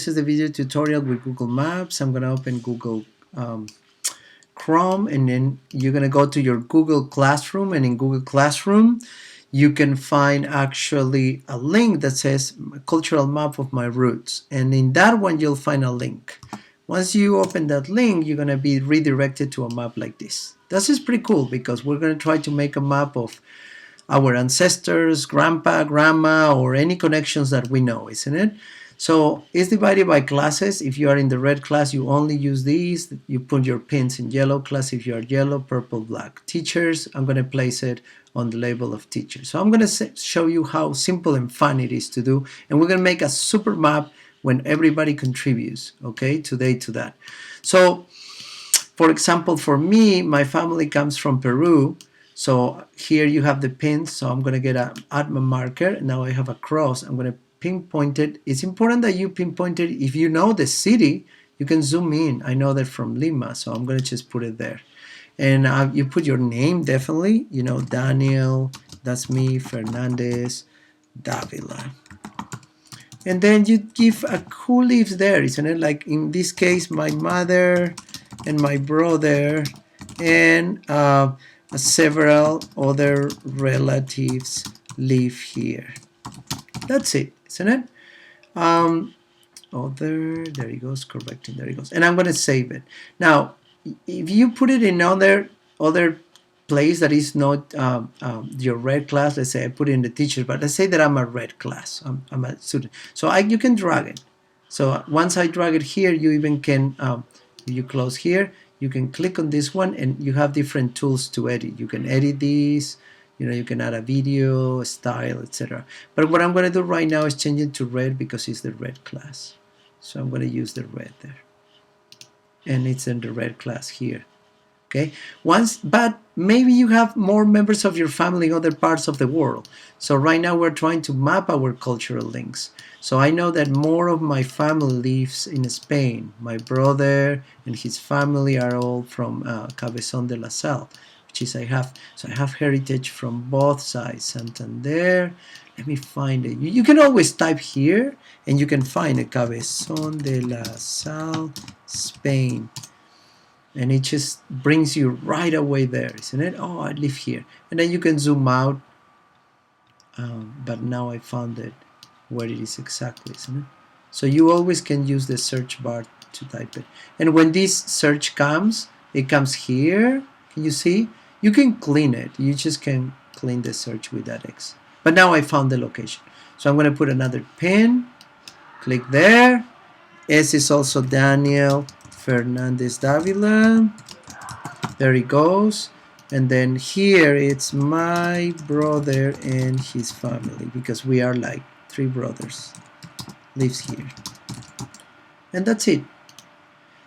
This is the video tutorial with Google Maps. I'm going to open Google Chrome, and then you're going to go to your Google Classroom, and in Google Classroom you can find actually a link that says cultural map of my roots, and in that one you'll find a link. Once you open that link, you're going to be redirected to a map like this. This is pretty cool because we're going to try to make a map of our ancestors, grandpa, grandma, or any connections that we know, isn't it? So it's divided by classes. If you are in the red class, you only use these. You put your pins in yellow class if you are yellow, purple, black. Teachers, I'm going to place it on the label of teacher. So I'm going to show you how simple and fun it is to do. And we're going to make a super map when everybody contributes, okay, today to that. So, for example, for me, my family comes from Peru. So here you have the pins. So I'm going to get an Atma marker. Now I have a cross. I'm going to pinpoint it. It's important that you pinpoint it. If you know the city, you can zoom in. I know that from Lima, so I'm going to just put it there. And you put your name, definitely. You know, Daniel, that's me, Fernandez-Davila. And then you give a cool leaves there, isn't it? Like in this case, my mother and my brother and several other relatives live here. That's it, isn't it? There he goes, correcting, there he goes. And I'm going to save it. Now, if you put it in other place that is not your red class, let's say I put it in the teacher, but let's say that I'm a red class, I'm a student. So you can drag it. So once I drag it here, you even can, if you close here, you can click on this one and you have different tools to edit. You can edit these, you know, you can add a video, a style, etc. But what I'm going to do right now is change it to red because it's the red class. So I'm going to use the red there. And it's in the red class here. Okay, but maybe you have more members of your family in other parts of the world. So right now we're trying to map our cultural links. So I know that more of my family lives in Spain. My brother and his family are all from Cabezón de la Sal, which is I have heritage from both sides. Santander. Let me find it. You can always type here and you can find it. Cabezón de la Sal, Spain. And it just brings you right away there, isn't it? Oh, I live here. And then you can zoom out. But now I found it where it is exactly, isn't it? So you always can use the search bar to type it. And when this search comes, it comes here. Can you see? You can clean it. You just can clean the search with that X. But now I found the location. So I'm going to put another pin. Click there. S is also Daniel Fernandez-Davila. There he goes. And then here it's my brother and his family because we are like 3 brothers. Lives here. And that's it.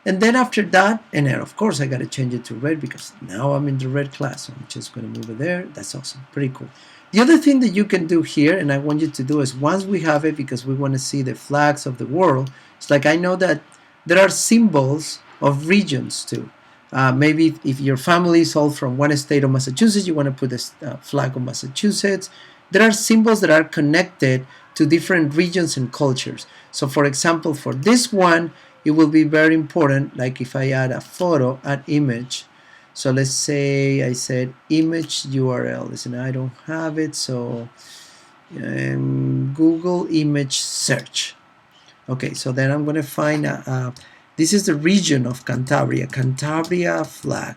And then after that, and then of course I got to change it to red because now I'm in the red class. So I'm just going to move it there. That's awesome. Pretty cool. The other thing that you can do here, and I want you to do is once we have it, because we want to see the flags of the world, it's like I know that there are symbols of regions too. Maybe if your family is all from one state of Massachusetts, you want to put the flag of Massachusetts. There are symbols that are connected to different regions and cultures. So for example, for this one, it will be very important, like if I add a photo, add image. So let's say I said image URL. Listen, I don't have it, so Google image search. Okay, so then I'm going to find this is the region of Cantabria flag.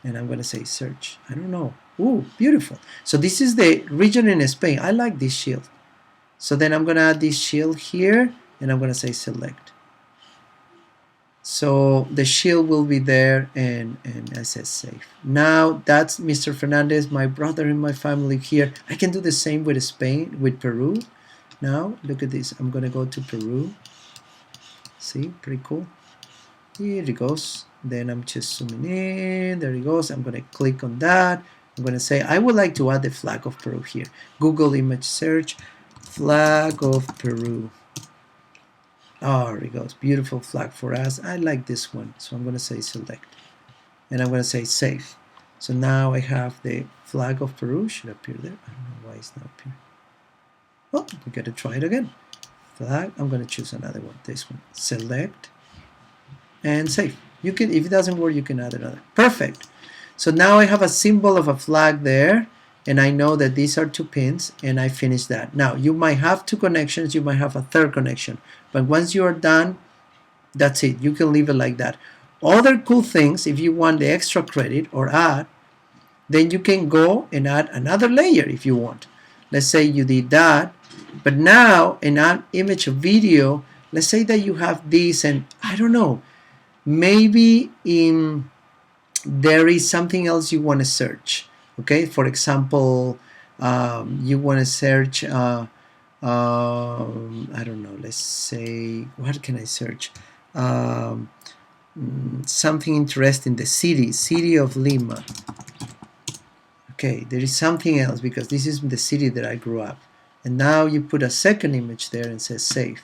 And I'm going to say search. I don't know. Ooh, beautiful. So this is the region in Spain. I like this shield. So then I'm going to add this shield here, and I'm going to say select. So the shield will be there, and I said save. Now that's Mr. Fernandez, my brother and my family here. I can do the same with Spain, with Peru. Now look at this. I'm gonna go to Peru. See, pretty cool. Here it goes. Then I'm just zooming in. There it goes. I'm gonna click on that. I'm gonna say I would like to add the flag of Peru here. Google image search, flag of Peru. Oh, there it goes. Beautiful flag for us. I like this one. So I'm going to say select. And I'm going to say save. So now I have the flag of Peru. Should appear there. I don't know why it's not appearing. Oh, we got to try it again. flag. I'm going to choose another one, this one. Select and save. You can, if it doesn't work, you can add another. Perfect. So now I have a symbol of a flag there, and I know that these are 2 pins, and I finished that. Now, you might have 2 connections, you might have a third connection, but once you are done, that's it. You can leave it like that. Other cool things, if you want the extra credit or add, then you can go and add another layer if you want. Let's say you did that, but now in an image or video, let's say that you have this, and I don't know, maybe there is something else you want to search. Okay, for example, you want to search, I don't know, let's say, what can I search? Something interesting, the city of Lima. Okay, there is something else because this is the city that I grew up. And now you put a second image there and says save.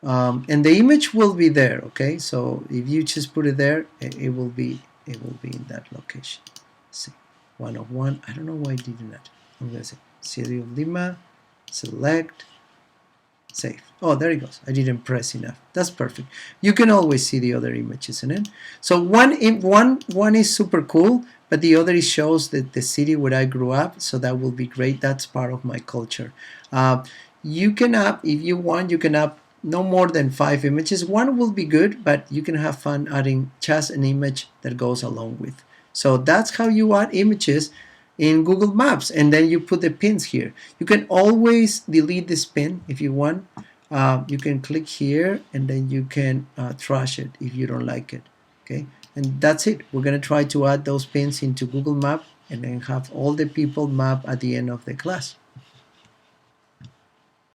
And the image will be there, okay? So if you just put it there, it will be in that location. Let's see, 101. I don't know why I did that. I'm gonna say City of Lima, select, save. Oh, there it goes. I didn't press enough. That's perfect. You can always see the other images in it. So one is super cool, but the other shows that the city where I grew up. So that will be great. That's part of my culture. You can up, if you want, you can up no more than 5 images. One will be good, but you can have fun adding just an image that goes along with. So that's how you add images in Google Maps, and then you put the pins here. You can always delete this pin if you want. You can click here and then you can trash it if you don't like it. Okay, and that's it. We're going to try to add those pins into Google Map and then have all the people map at the end of the class.